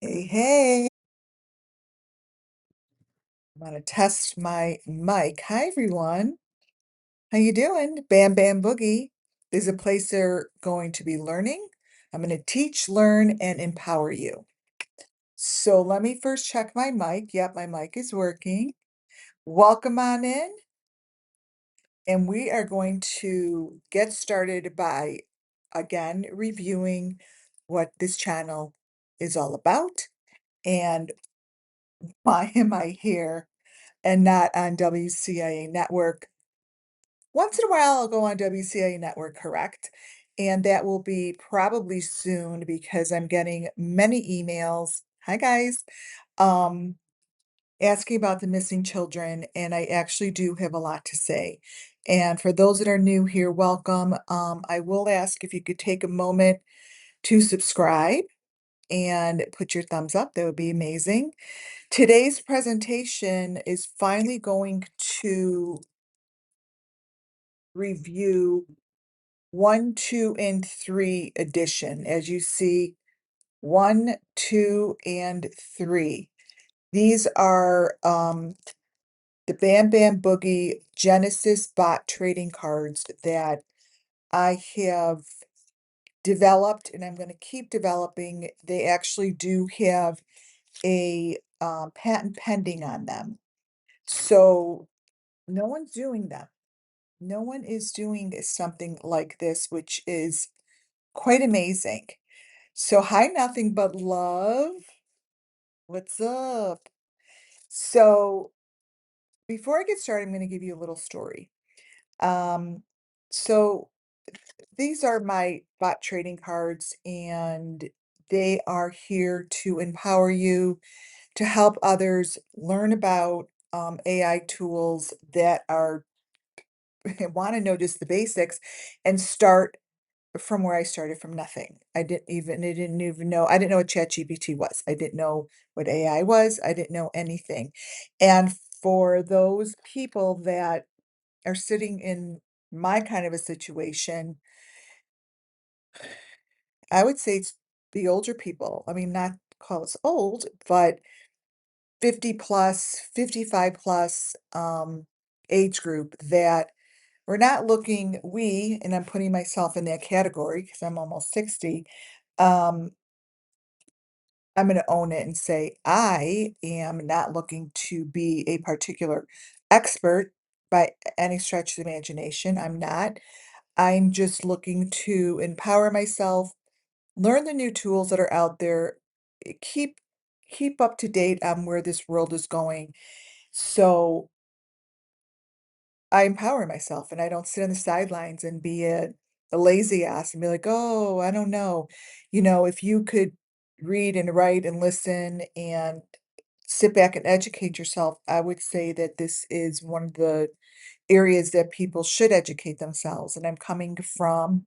Hey, hey, I'm gonna test my mic. Hi, everyone. How you doing? Bam Bam Boogie. There's a place they're going to be learning. I'm going to teach, learn, and empower you. So let me first check my mic. Yep, my mic is working. Welcome on in, and we are going to get started by again reviewing what this channel is all about and why am I here and not on WCIA Network. Once in a while, I'll go on WCIA Network, correct? And that will be probably soon because I'm getting many emails. Hi, guys. Um, Asking about the missing children, and I actually do have a lot to say. And for those that are new here, welcome. I will ask if you could take a moment to subscribe and put your thumbs up. That would be amazing. Today's presentation is finally going to review 1, 2, and 3 edition. As you see, 1, 2, and 3. These are the Bam Bam Boogie Genesis bot trading cards that I have developed and I'm going to keep developing. They actually do have a patent pending on them. So no one's doing them. No one is doing something like this, which is quite amazing. So, hi, nothing but love. What's up? So, before I get started, I'm going to give you a little story. Um, so these are my bot trading cards, and they are here to empower you to help others learn about AI tools that are want to know just the basics and start from where I started from nothing. I didn't know what ChatGPT was. I didn't know what AI was. I didn't know anything. And for those people that are sitting in my kind of a situation, I would say it's the older people. I mean, not call us old, but 50 plus, 55 plus age group that we're not looking, and I'm putting myself in that category because I'm almost 60. Um, I'm going to own it and say, I am not looking to be a particular expert by any stretch of the imagination. I'm not. I'm just looking to empower myself, learn the new tools that are out there, keep up to date on where this world is going. So I empower myself and I don't sit on the sidelines and be a lazy ass and be like, oh, I don't know. If you could read and write and listen and sit back and educate yourself, I would say that this is one of the areas that people should educate themselves. And I'm coming from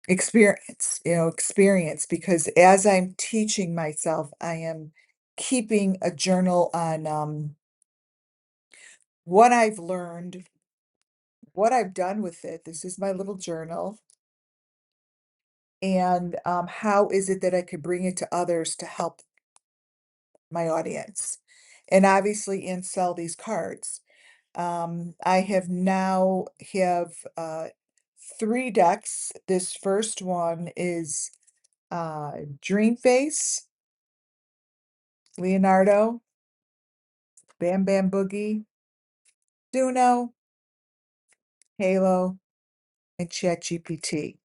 experience because as I'm teaching myself, I am keeping a journal on what I've learned, what I've done with it. This is my little journal. And how is it that I could bring it to others to help my audience? And obviously, and sell these cards. I have 3 decks. This first one is Dream Face, Leonardo, Bam Bam Boogie, Duno, Halo, and ChatGPT.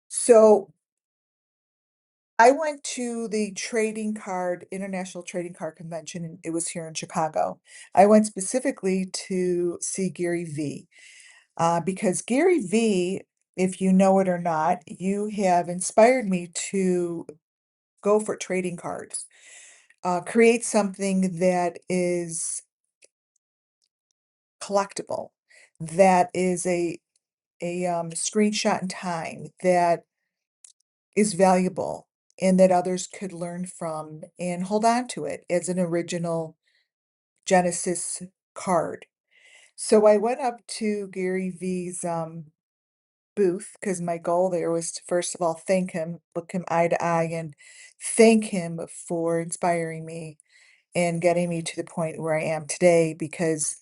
So I went to the International Trading Card Convention, and it was here in Chicago. I went specifically to see Gary Vee, because Gary Vee, if you know it or not, you have inspired me to go for trading cards, create something that is collectible, that is a screenshot in time, that is valuable and that others could learn from and hold on to it as an original Genesis card. So I went up to Gary Vee's booth because my goal there was to first of all thank him, look him eye to eye, and thank him for inspiring me and getting me to the point where I am today because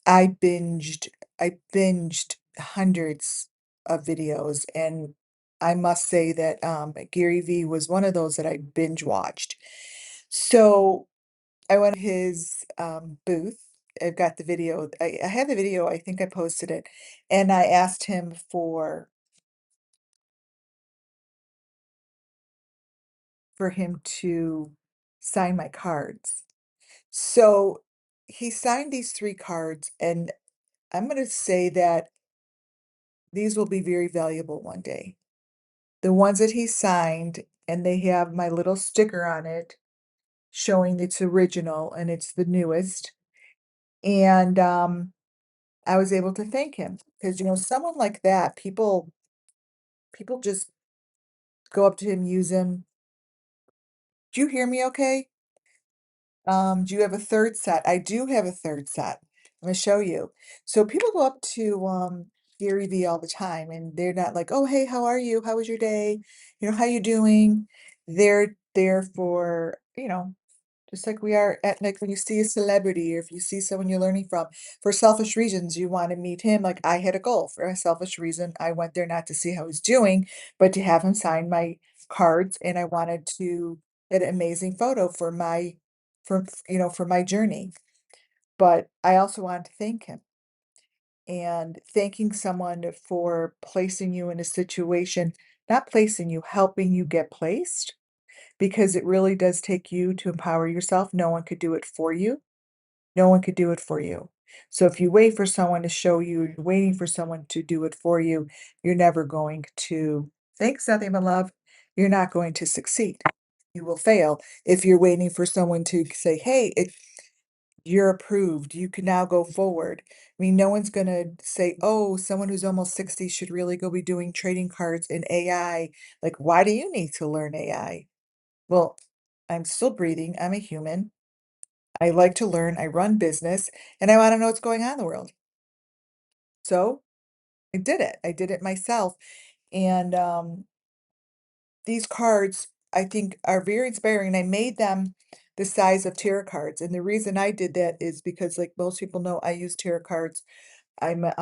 I binged I binged hundreds of videos, and I must say that, Gary Vee was one of those that I binge watched. So, I went to his, booth. I've got the video. I have the video, I think I posted it, and I asked him for him to sign my cards. So, he signed these 3 cards, and I'm gonna say that these will be very valuable one day. The ones that he signed, and they have my little sticker on it showing it's original and it's the newest, and, I was able to thank him because, someone like that, people just go up to him, use him. Do you hear me okay? Do you have a 3rd set? I do have a 3rd set. I'm gonna show you. So people go up to, Gary Vee all the time, and they're not like, "Oh, hey, how are you? How was your day? How you doing?" They're there for, just like we are at like when you see a celebrity or if you see someone you're learning from, for selfish reasons, you want to meet him. Like I had a goal for a selfish reason. I went there not to see how he's doing, but to have him sign my cards, and I wanted to get an amazing photo for my journey. But I also wanted to thank him. And thanking someone for placing you in a situation, not placing you, helping you get placed, because it really does take you to empower yourself. No one could do it for you. No one could do it for you. So if you wait for someone to show you, you're waiting for someone to do it for you, you're never going to, thanks, nothing but love, you're not going to succeed. You will fail if you're waiting for someone to say, hey, you're approved. You can now go forward. I mean, no one's going to say, oh, someone who's almost 60 should really go be doing trading cards in AI. Like, why do you need to learn AI? Well, I'm still breathing. I'm a human. I like to learn. I run business and I want to know what's going on in the world. So I did it. I did it myself. And these cards, I think, are very inspiring. And I made them the size of tarot cards. And the reason I did that is because, like most people know, I use tarot cards. I'm at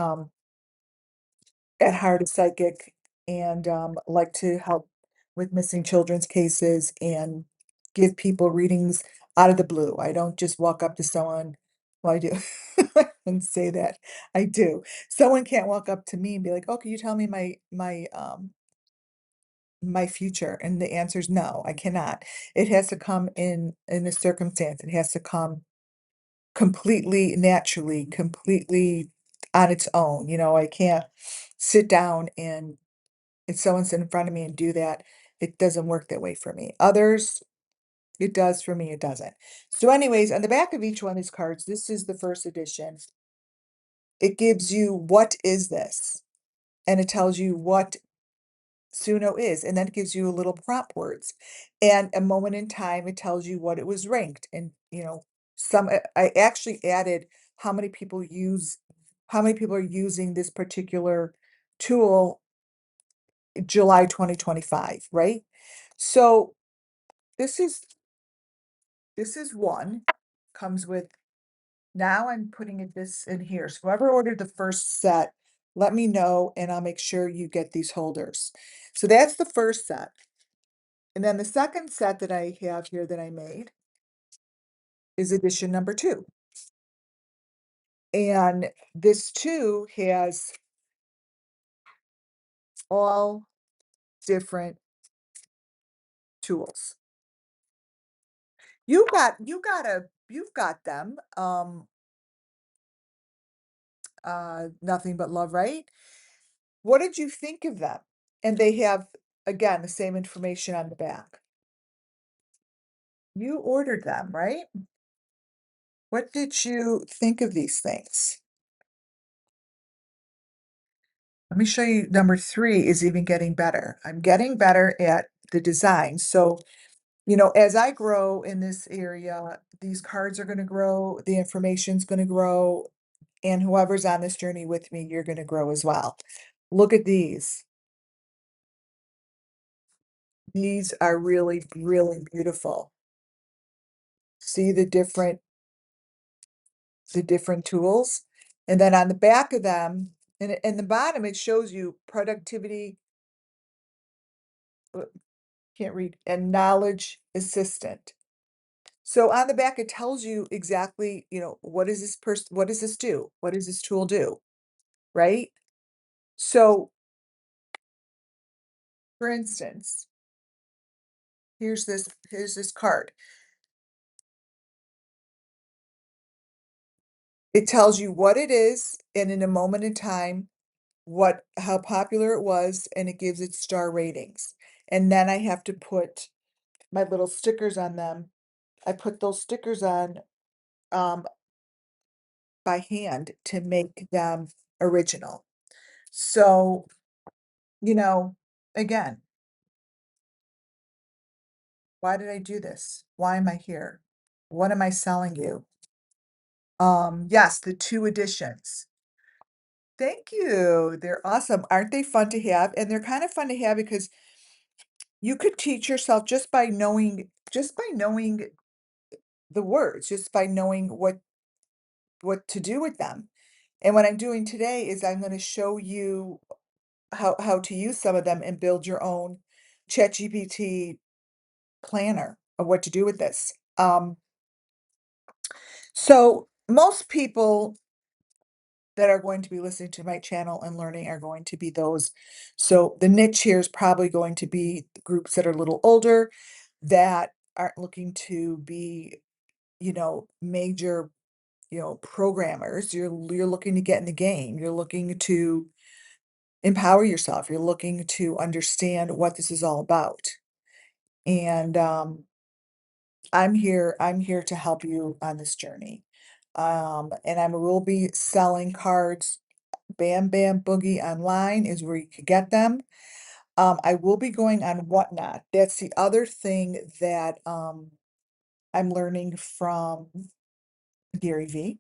heart a psychic and like to help with missing children's cases and give people readings out of the blue. I don't just walk up to someone. Well, I do. I can say that. I do. Someone can't walk up to me and be like, "Oh, can you tell me my future?" And the answer is no, I cannot. It has to come in a circumstance. It has to come completely naturally, completely on its own. I can't sit down and if someone sit in front of me and do that, it doesn't work that way for me. Others, it does. For me, it doesn't. So anyways, on the back of each one of these cards, this is the first edition. It gives you what is this? And it tells you what Suno is, and then it gives you a little prompt words. And a moment in time, it tells you what it was ranked. And I actually added how many people how many people are using this particular tool July 2025, right? So this is this is one, comes with, now I'm putting this in here. So whoever ordered the first set, let me know and I'll make sure you get these holders. So that's the first set. And then the second set that I have here that I made is edition number 2. And this too has all different tools. You've got them. Nothing but love, right? What did you think of them? And they have, again, the same information on the back. You ordered them, right? What did you think of these things? Let me show you. Number 3 is even getting better. I'm getting better at the design. So, as I grow in this area, these cards are going to grow, the information's going to grow, and whoever's on this journey with me, you're going to grow as well. Look at these. These are really, really beautiful. See the different tools? And then on the back of them, and in the bottom, it shows you productivity, uh, can't read, and knowledge assistant. So on the back, it tells you exactly, what does this do? What does this tool do? Right? So, for instance, here's this card. It tells you what it is, and in a moment in time, how popular it was, and it gives it star ratings. And then I have to put my little stickers on them. I put those stickers on um, by hand to make them original. So, you know, again, why did I do this? Why am I here? What am I selling you? Yes, the two editions. Thank you. They're awesome. Aren't they fun to have? And they're kind of fun to have because you could teach yourself just by knowing the words, just by knowing what to do with them. And what I'm doing today is I'm going to show you how to use some of them and build your own ChatGPT planner of what to do with this. So most people that are going to be listening to my channel and learning are going to be those. So the niche here is probably going to be the groups that are a little older that aren't looking to be, major, programmers. You're looking to get in the game. You're looking to empower yourself. You're looking to understand what this is all about. And I'm here to help you on this journey. And I will be selling cards. Bam Bam Boogie online is where you could get them. I will be going on Whatnot. That's the other thing that I'm learning from Gary Vee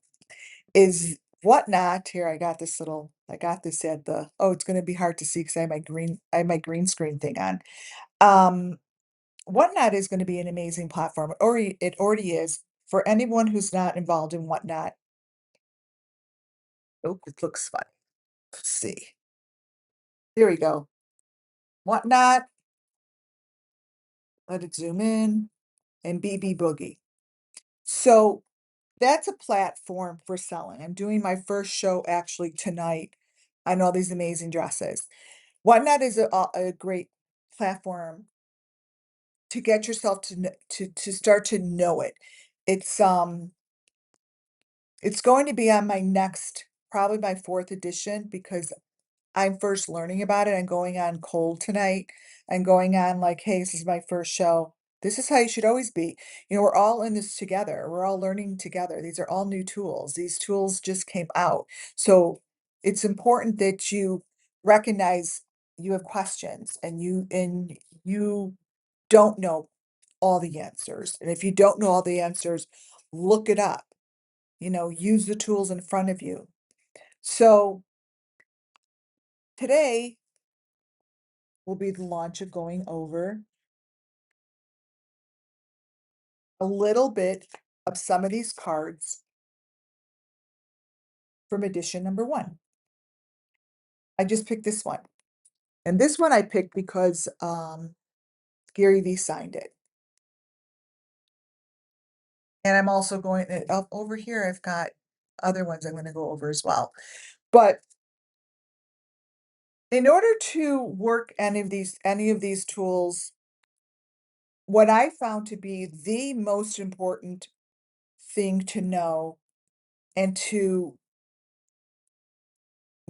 is Whatnot. Here, I got this at it's going to be hard to see because I have my green screen thing on. Um, Whatnot is going to be an amazing platform. It already is for anyone who's not involved in Whatnot. Oh, it looks funny. Let's see. There we go. Whatnot. Let it zoom in and BB Boogie. So that's a platform for selling. I'm doing my first show actually tonight on all these amazing dresses. Whatnot is a great platform to get yourself to start to know it. It's um it's going to be on my next, probably my fourth edition because I'm first learning about it. I'm going on cold tonight. I'm going on like, hey, this is my first show. This is how you should always be. We're all in this together. We're all learning together. These are all new tools. These tools just came out. So it's important that you recognize you have questions and you don't know all the answers. And if you don't know all the answers, look it up. Use the tools in front of you. So today will be the launch of going over a little bit of some of these cards from edition number one. I just picked this one. And this one I picked because Gary Vee signed it. And I'm also going up over here. I've got other ones I'm going to go over as well. But in order to work any of these tools, what I found to be the most important thing to know and to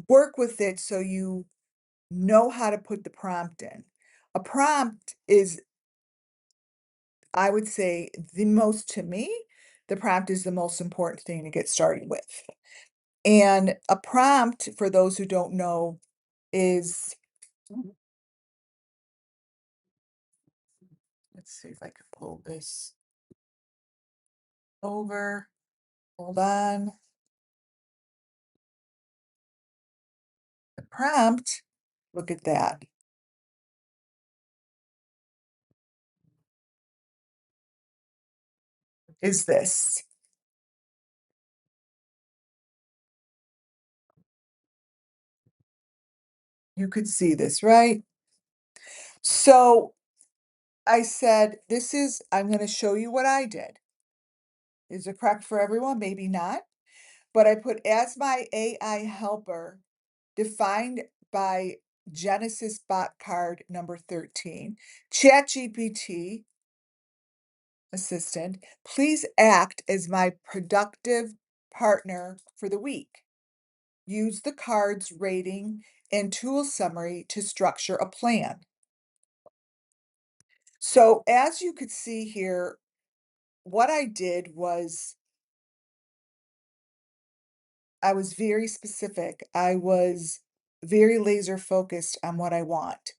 work with it so you know how to put the prompt in. A prompt is, I would say, to me, the prompt is the most important thing to get started with. And a prompt, for those who don't know, is, let's see if I can pull this over. Hold on. The prompt. Look at that. Is this. You could see this, right? So I said, I'm going to show you what I did. Is it correct for everyone? Maybe not. But I put as my AI helper defined by Genesis bot card number 13, ChatGPT assistant, please act as my productive partner for the week. Use the card's rating and tool summary to structure a plan. So as you could see here, what I did was I was very specific. I was very laser focused on what I want.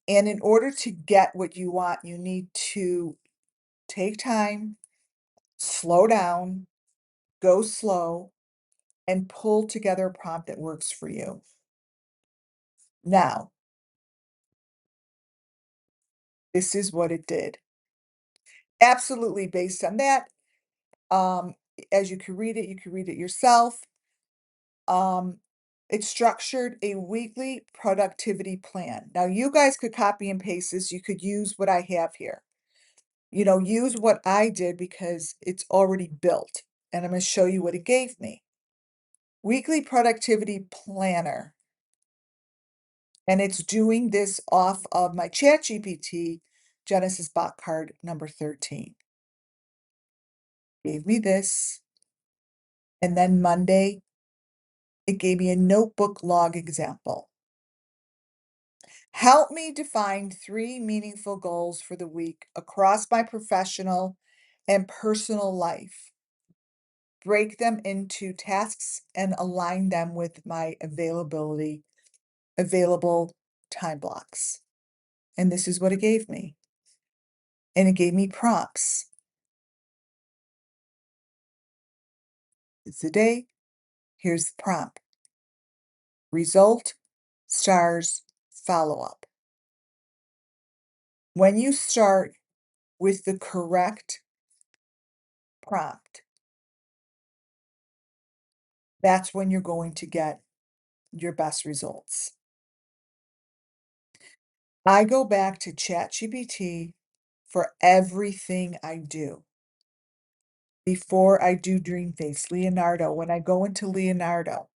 And in order to get what you want, you need to take time, slow down, go slow, and pull together a prompt that works for you. Now, this is what it did. Absolutely based on that, um, as you can read it yourself. Um, it structured a weekly productivity plan. Now, you guys could copy and paste this. You could use what I have here. Use what I did because it's already built. And I'm going to show you what it gave me. Weekly productivity planner. And it's doing this off of my ChatGPT Genesis bot card number 13. Gave me this. And then Monday, it gave me a notebook log example. Help me define 3 meaningful goals for the week across my professional and personal life. Break them into tasks and align them with my available time blocks. And this is what it gave me. And it gave me prompts. It's the day. Here's the prompt. Result, stars, follow up. When you start with the correct prompt, that's when you're going to get your best results. I go back to ChatGPT for everything I do. Before I do Dreamface, Leonardo, when I go into Leonardo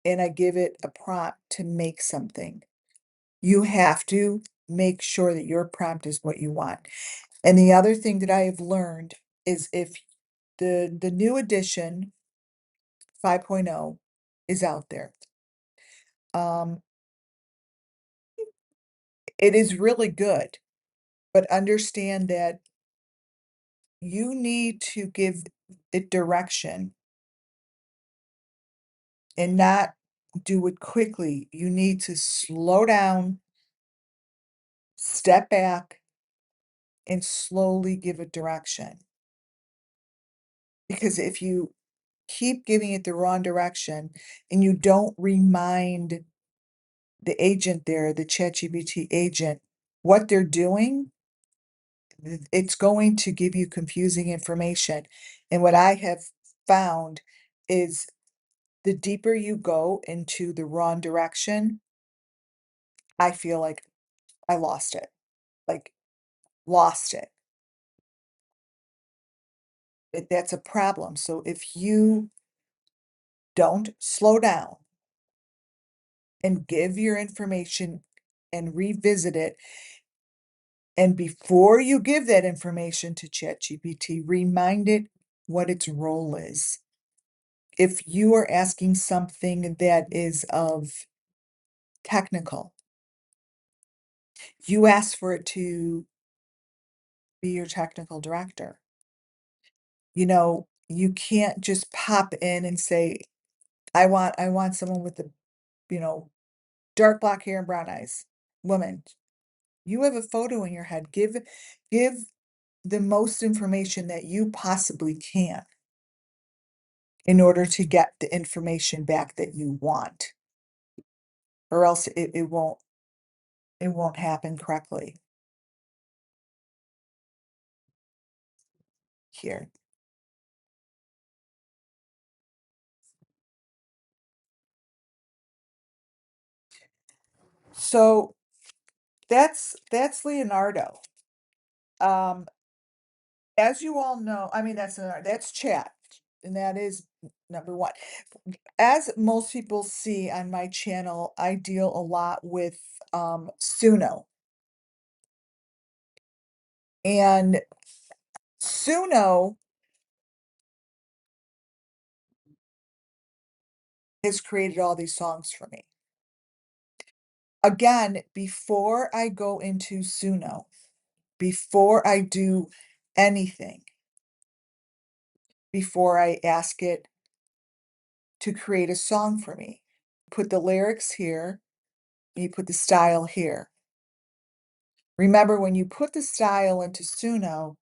and I give it a prompt to make something, you have to make sure that your prompt is what you want. And the other thing that I have learned is if the new edition 5.0 is out there. It is really good, but understand that you need to give it direction and not do it quickly. You need to slow down, step back, and slowly give it direction. Because if you keep giving it the wrong direction and you don't remind the agent there, the ChatGPT agent, what they're doing, it's going to give you confusing information. And what I have found is the deeper you go into the wrong direction, I feel like I lost it. Like, lost it. That's a problem. So if you don't slow down and give your information and revisit it, and before you give that information to ChatGPT, remind it what its role is. If you are asking something that is of technical, you ask for it to be your technical director. You can't just pop in and say, I want someone with the, you know, dark black hair and brown eyes. Woman, you have a photo in your head. Give the most information that you possibly can in order to get the information back that you want. or else it won't happen correctly here. So that's Leonardo. Um, as you all know, I mean, that's chat, and that is number one. As most people see on my channel, I deal a lot with Suno. And Suno has created all these songs for me. Again, before I go into Suno, before I do anything, before I ask it to create a song for me, put the lyrics here, and you put the style here. Remember, when you put the style into Suno,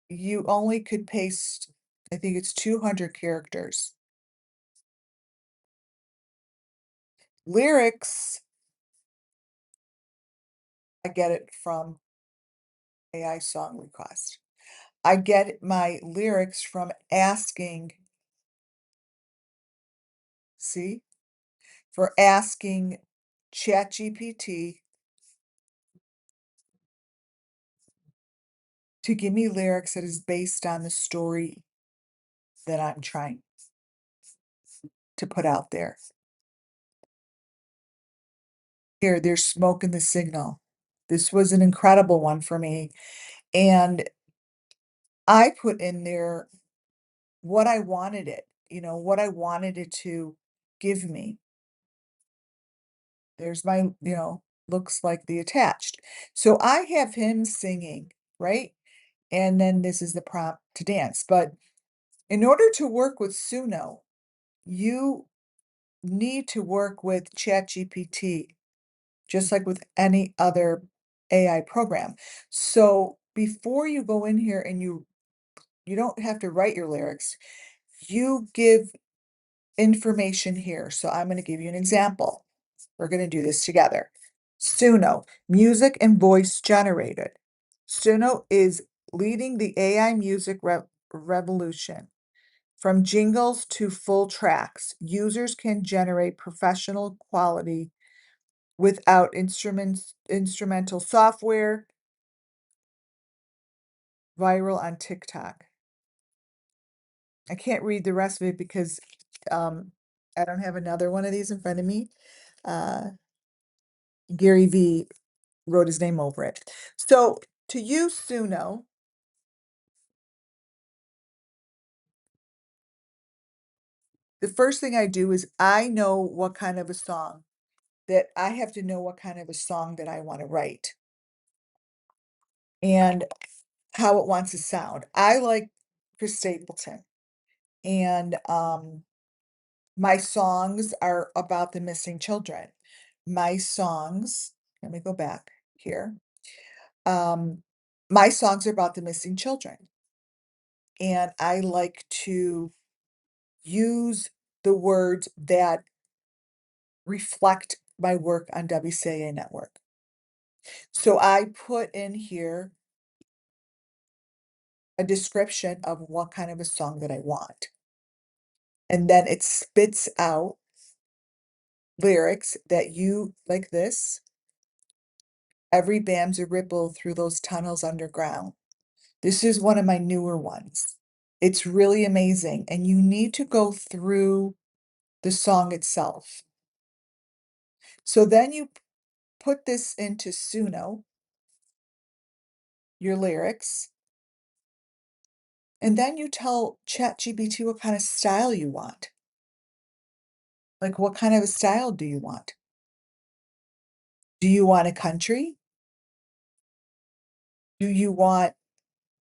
you only could paste, I think it's 200 characters. Lyrics, I get it from AI song request. I get my lyrics from asking, see, for asking ChatGPT to give me lyrics that is based on the story that I'm trying to put out there. Here, there's smoke in the signal. This was an incredible one for me. And I put in there what I wanted what I wanted it to give me. There's looks like the attached. So I have him singing, right? And then this is the prompt to dance. But in order to work with Suno, you need to work with ChatGPT, just like with any other AI program. So before you go in here and you don't have to write your lyrics, you give information here. So I'm going to give you an example. We're going to do this together. Suno, music and voice generated. Suno is leading the AI music revolution. From jingles to full tracks, users can generate professional quality without instrumental software, viral on TikTok. I can't read the rest of it because I don't have another one of these in front of me. Uh, Gary Vee wrote his name over it. So to use Suno, the first thing I do is I know what kind of a song that I have to know what kind of a song that I want to write and how it wants to sound. I like Chris Stapleton, and my songs are about the missing children. My songs, let me go back here. Um, my songs are about the missing children, and I like to use the words that reflect my work on WCA Network. So I put in here a description of what kind of a song that I want. And then it spits out lyrics that you like this. Every bam's a ripple through those tunnels underground. This is one of my newer ones. It's really amazing. And you need to go through the song itself. So then you put this into Suno, your lyrics, and then you tell ChatGPT what kind of style you want. Like, what kind of a style do you want? Do you want a country? Do you want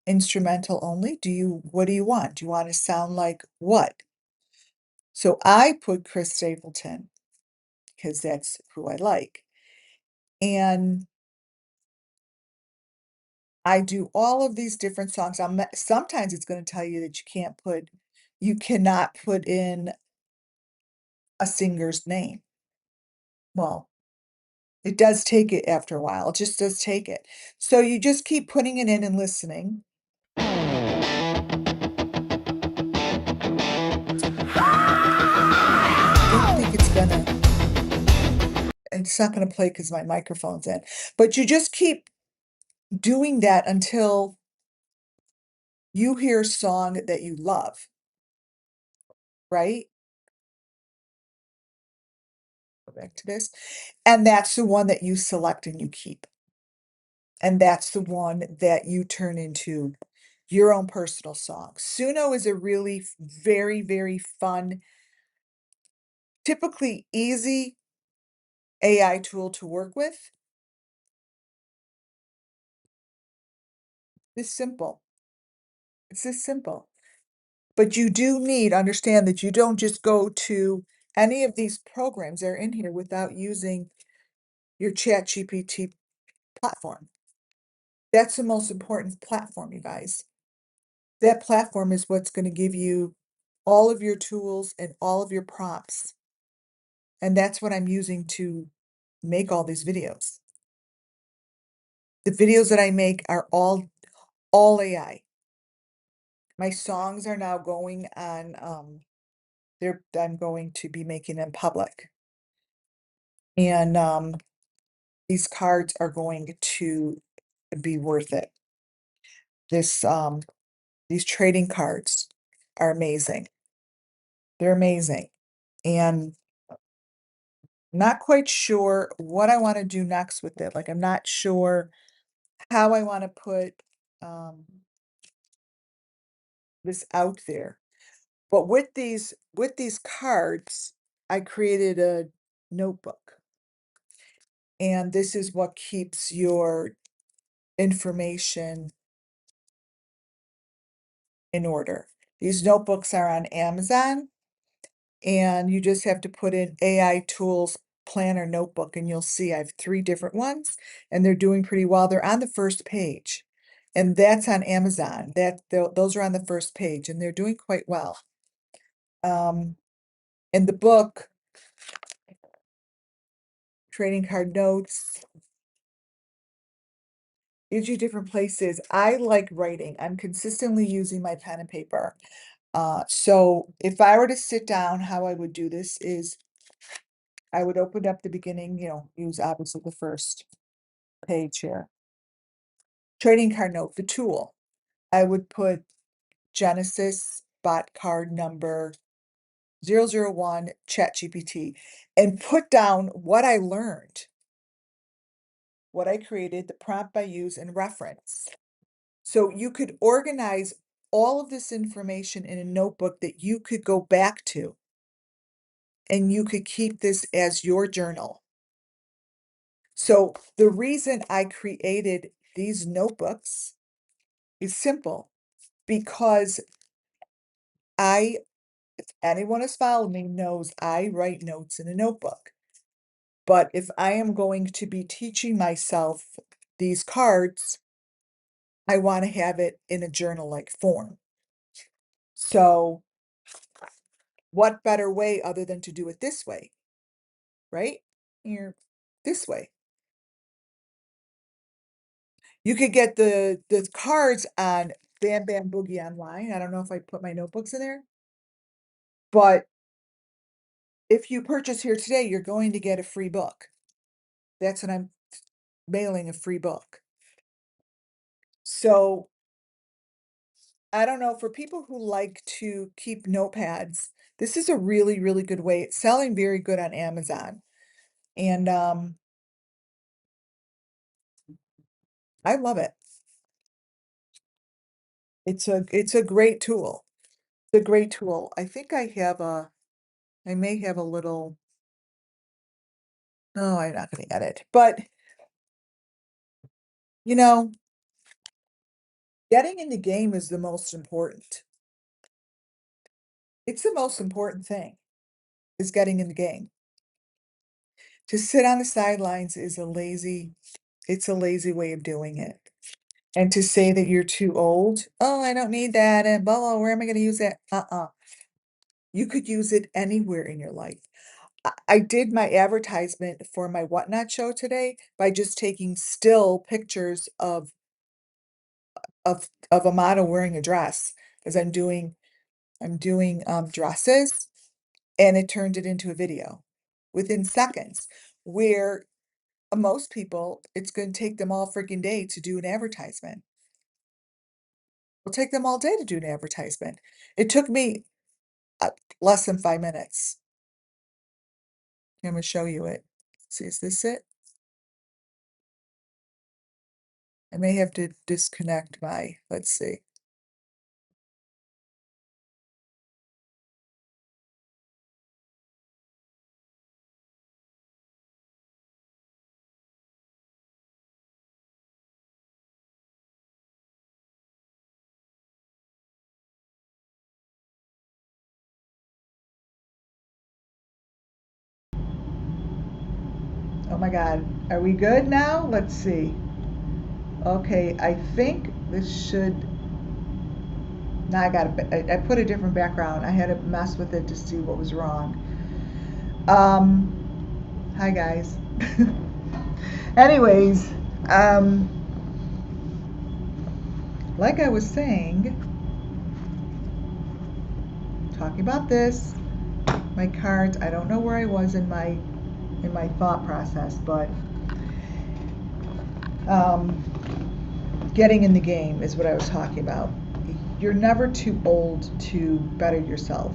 instrumental only? What do you want? Do you want to sound like what? So I put Chris Stapleton because that's who I like. And I do all of these different songs. Sometimes it's going to tell you that you cannot put in a singer's name. Well, it does take it after a while, it just does take it. So you just keep putting it in and listening. I don't think it's not gonna play because my microphone's in, but you just keep doing that until you hear a song that you love, right? Go back to this, and that's the one that you select and you keep, and that's the one that you turn into your own personal song. Suno is a really very, very fun, typically easy AI tool to work with. It's simple. It's this simple. But you do need understand that you don't just go to any of these programs that are in here without using your ChatGPT platform. That's the most important platform, you guys. That platform is what's gonna give you all of your tools and all of your prompts, and that's what I'm using to make all these videos. The videos that I make are all AI. My songs are now going on, I'm going to be making them public. And, these cards are going to be worth it. This, these trading cards are amazing. They're amazing. And not quite sure what I wanna do next with it, like, I'm not sure how I wanna put, um, this out there. But with these cards, I created a notebook, and this is what keeps your information in order. These notebooks are on Amazon, and you just have to put in AI tools planner notebook, and you'll see I have 3 different ones, and they're doing pretty well. They're on the first page, and that's on Amazon. Those are on the first page, and they're doing quite well. Um, in the book, trading card notes, gives you different places. I like writing. I'm consistently using my pen and paper. So if I were to sit down, how I would do this is I would open up the beginning, use obviously the first page here. Trading card note, the tool. I would put Genesis bot card number 001 ChatGPT and put down what I learned, what I created, the prompt I use, and reference. So you could organize all of this information in a notebook that you could go back to, and you could keep this as your journal. So the reason I created these notebooks is simple because if anyone has followed me knows I write notes in a notebook. But if I am going to be teaching myself these cards, I want to have it in a journal-like form. So what better way other than to do it this way, right? Here, this way. You could get the cards on Bam Bam Boogie Online. I don't know if I put my notebooks in there, but if you purchase here today, you're going to get a free book. That's what I'm mailing, a free book. So I don't know, for people who like to keep notepads, this is a really, really good way. It's selling very good on Amazon. And I love it. It's a great tool. It's a great tool. I think I may have a little, no, I'm not gonna edit, but you know, getting in the game is the most important. It's the most important thing, is getting in the game. To sit on the sidelines is it's a lazy way of doing it. And to say that you're too old, "Oh, I don't need that," and blah, blah, where am I gonna use that? You could use it anywhere in your life. I did my advertisement for my Whatnot show today by just taking still pictures of a model wearing a dress, because I'm doing dresses, and it turned it into a video within seconds, where most people, it's going to take them all freaking day to do an advertisement. It'll take them all day to do an advertisement. It took me less than 5 minutes. I'm going to show you it. See, is this it? I may have to disconnect my, let's see. Oh my God, are we good now? Let's see. Okay, I think this should, now I put a different background. I had to mess with it to see what was wrong. Hi guys. Anyways, like I was saying, talking about this, my cards, I don't know where I was in my thought process, but getting in the game is what I was talking about. You're never too old to better yourself.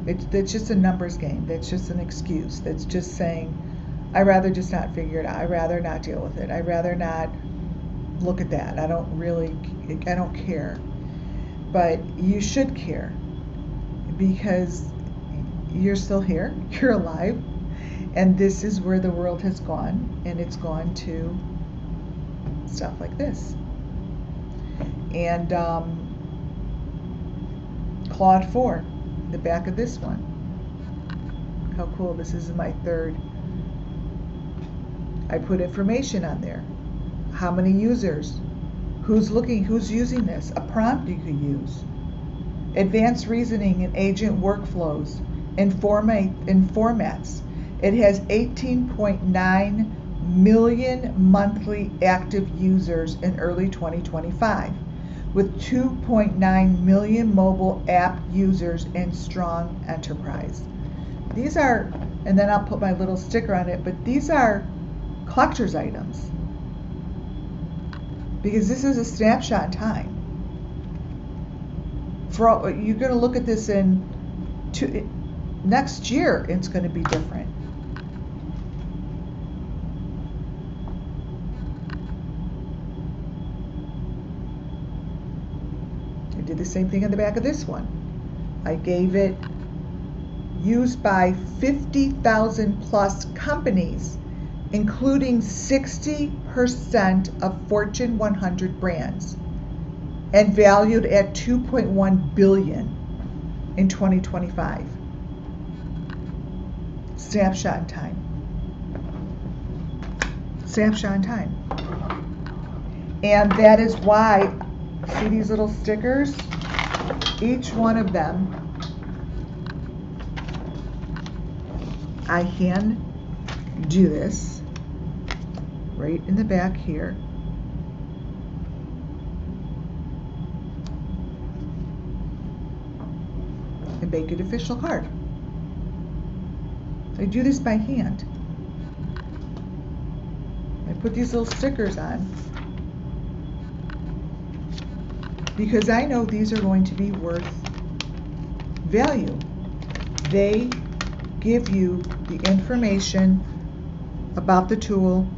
It's just a numbers game. That's just an excuse. That's just saying, I'd rather just not figure it out. I'd rather not deal with it. I'd rather not look at that. I don't care. But you should care, because you're still here, you're alive, and this is where the world has gone, and it's gone to stuff like this. And Claude 4, the back of this one. How cool, this is my third. I put information on there. How many users? Who's using this? A prompt you could use. Advanced reasoning and agent workflows and formats. It has 18.9 million monthly active users in early 2025, with 2.9 million mobile app users and strong enterprise. These are, and then I'll put my little sticker on it, but these are collector's items, because this is a snapshot in time. You're going to look at this next year, it's going to be different. I did the same thing on the back of this one. I gave it used by 50,000 plus companies, including 60% of Fortune 100 brands, and valued at $2.1 billion in 2025. Snapshot in time. Snapshot in time. And that is why, see these little stickers? Each one of them, I hand do this right in the back here. And make an official card. I do this by hand. I put these little stickers on because I know these are going to be worth value. They give you the information about the tool.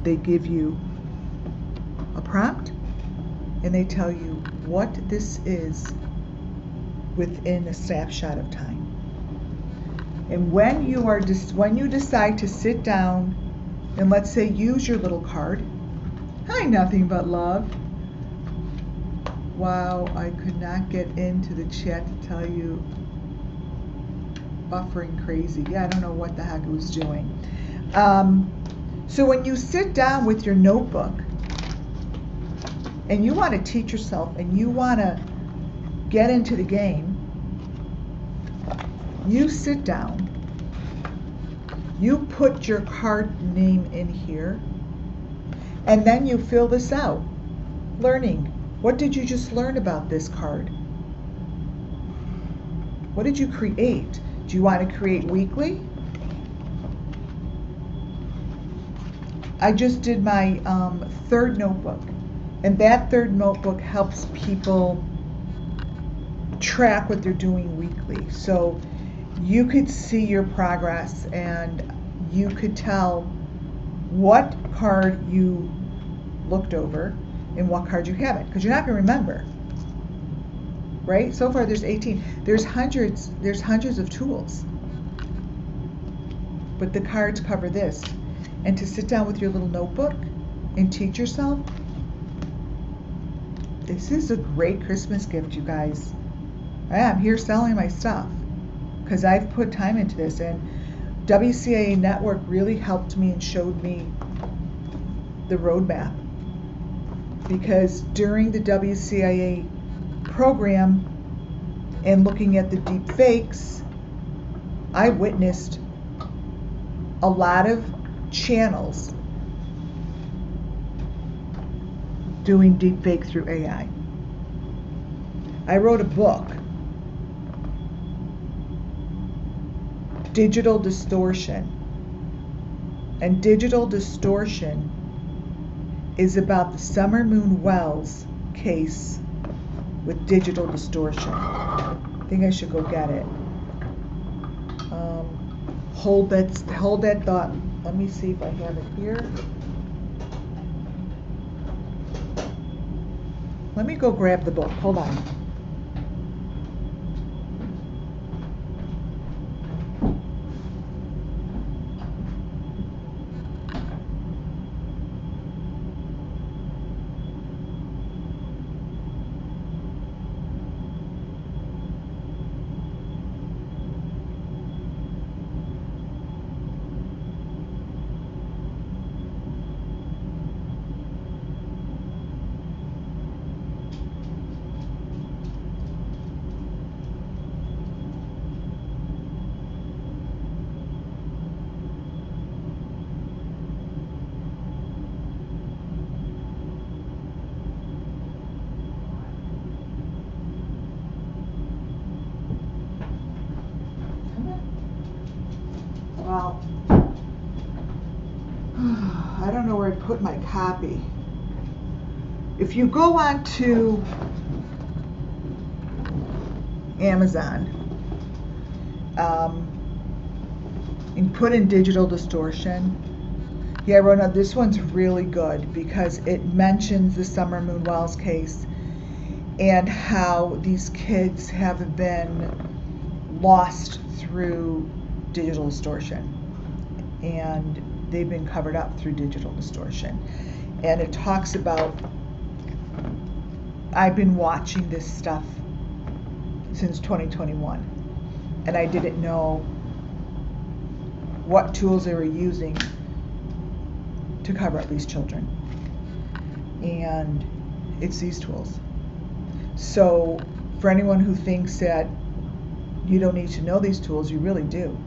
They give you a prompt, and they tell you what this is within a snapshot of time. And when you decide to sit down and, let's say, use your little card. Hi, nothing but love. Wow, I could not get into the chat to tell you. Buffering crazy. Yeah, I don't know what the heck it was doing. So when you sit down with your notebook and you want to teach yourself and you want to get into the game, You sit down, you put your card name in here, and then you fill this out. Learning. What did you just learn about this card? What did you create? Do you want to create weekly? I just did my third notebook, and that third notebook helps people track what they're doing weekly. So you could see your progress and you could tell what card you looked over and what card you haven't, because you're not going to remember, right? So far there's 18. There's hundreds of tools, but the cards cover this. And to sit down with your little notebook and teach yourself, this is a great Christmas gift, you guys. I'm here selling my stuff because I've put time into this, and WCIA Network really helped me and showed me the roadmap, because during the WCIA program and looking at the deep fakes, I witnessed a lot of channels doing deep fake through AI. I wrote a book, Digital Distortion, and digital distortion is about the Summer Moon Wells case with digital distortion. I think I should go get it. Hold that thought. Let me see if I have it here. Let me go grab the book. Hold on. Well, I don't know where I put my copy. If you go on to Amazon and put in digital distortion, yeah, Rona, this one's really good because it mentions the Summer Moon Wells case and how these kids have been lost through digital distortion, and they've been covered up through digital distortion. And it talks about, I've been watching this stuff since 2021, and I didn't know what tools they were using to cover up these children, and it's these tools. So for anyone who thinks that you don't need to know these tools, you really do.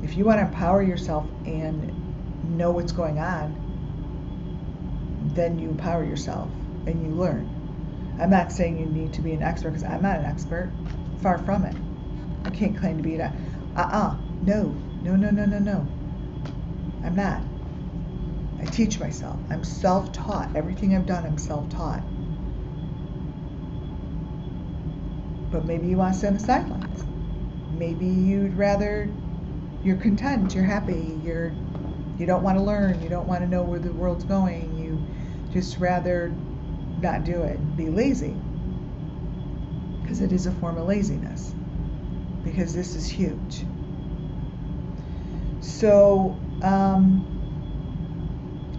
If you want to empower yourself and know what's going on, then you empower yourself and you learn. I'm not saying you need to be an expert, because I'm not an expert. Far from it. I can't claim to be an No. I'm not. I teach myself. I'm self-taught. Everything I've done, I'm self-taught. But maybe you want to stay on the sidelines. Maybe you're content, you're happy, you don't want to learn, you don't want to know where the world's going, you just rather not do it, be lazy. Because it is a form of laziness. Because this is huge. So,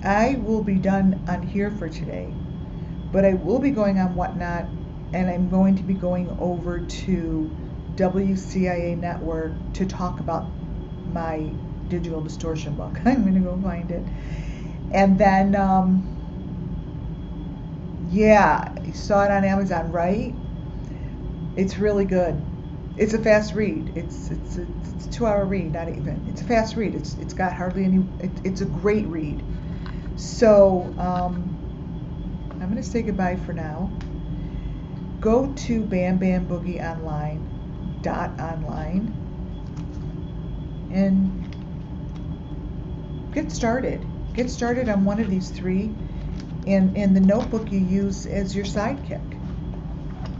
I will be done on here for today, but I will be going on Whatnot, and I'm going to be going over to WCIA Network to talk about my digital distortion book. I'm going to go find it. And then, yeah, you saw it on Amazon, right? It's really good. It's a fast read. It's a 2 hour read, not even. It's a fast read. It's got hardly any. It's a great read. So I'm going to say goodbye for now. Go to BamBamBoogieOnline.online and get started. Get started on one of these three, and the notebook you use as your sidekick.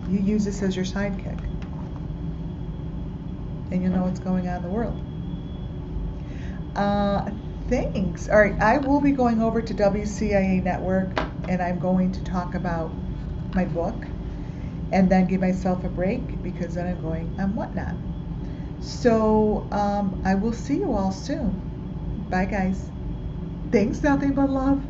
You use this as your sidekick, and you'll know what's going on in the world. Thanks. All right, I will be going over to WCIA Network, and I'm going to talk about my book, and then give myself a break because then I'm going on Whatnot. So I will see you all soon. Bye, guys. Thanks, nothing but love.